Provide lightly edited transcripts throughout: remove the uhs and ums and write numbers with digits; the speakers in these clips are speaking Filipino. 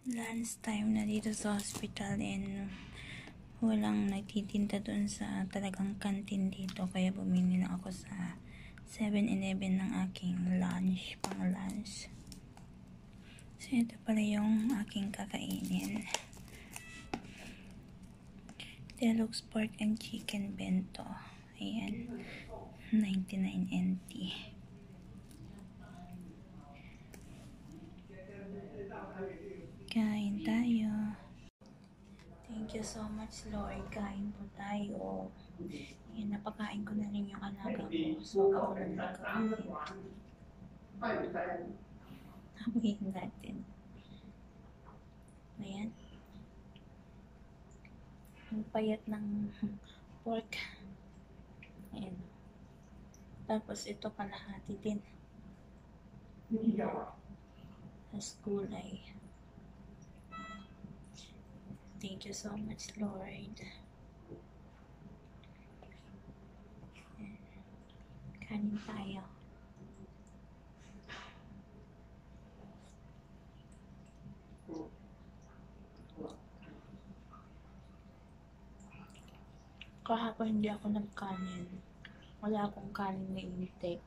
Lunch time na dito sa hospital and walang nagtitinda doon sa talagang canteen dito, kaya bumili lang ako sa 7-Eleven ng aking pang lunch. So ito pala yung aking kakainin. Deluxe pork and chicken bento. Ayan, 99 NT. Kain tayo. Thank you so much, Lord. Kain po tayo. Yan, napakain ko na rin yung alaga ko. So, ako lang nagkakain. Hamuin natin. Ayan. Ang payat ng pork. Ayan. Tapos, ito kalahati din. As gulay. Thank you so much, Lord. Kanin tayo. Kahapon hindi ako nagkanin. Wala akong kanin na intake.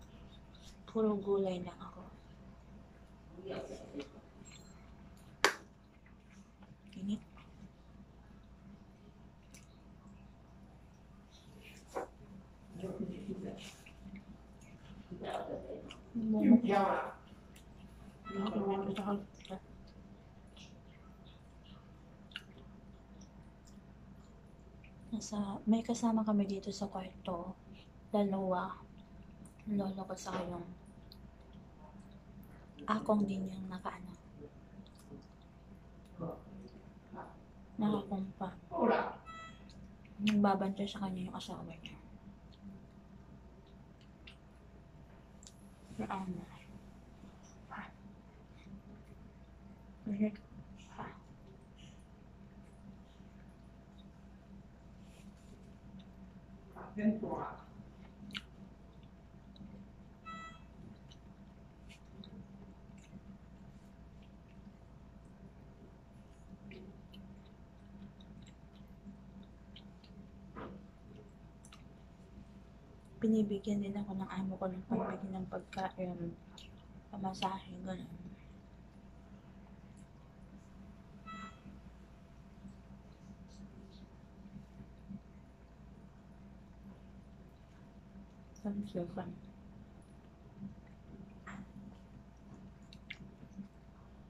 Puro gulay lang ako. Init. May kasama kami dito sa kwarto. Dalawa. Lolo ko sa yung akong din yung nakakumpa. Nagbabantay sa kanya yung asawa niya. Binibigyan din ako ng amo ko ng pambili ng pagkain, pamasahe, gano'n. Samsukan.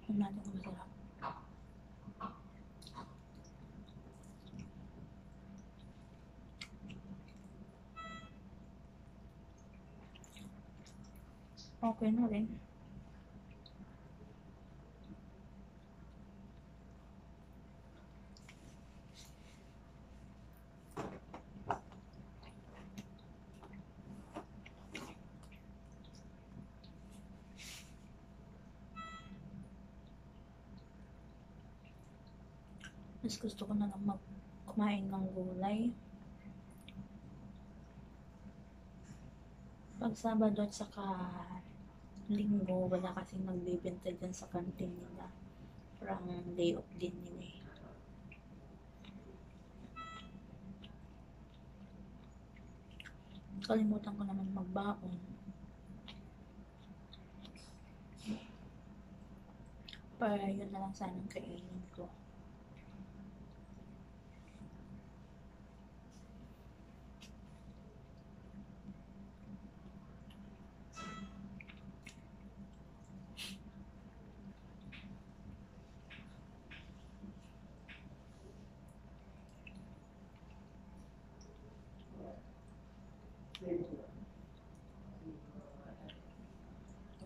Kung natin kung masarap. Okay na rin. Mas gusto ko na lang kumain ng gulay. Pag Sabado at saka Linggo, wala kasing magbibenta dyan sa canteen nila. Parang day off din nila eh. Kalimutan ko naman magbaon. Para yun na lang sanang kainin ko.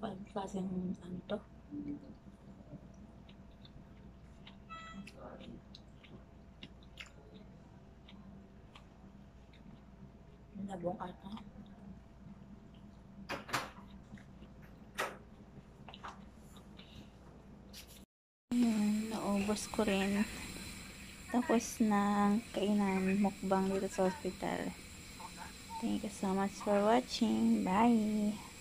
Anong klaseng ano to? Labong ata. Naubos ko rin. Tapos na kainan mukbang dito sa hospital. Thank you so much for watching. Bye!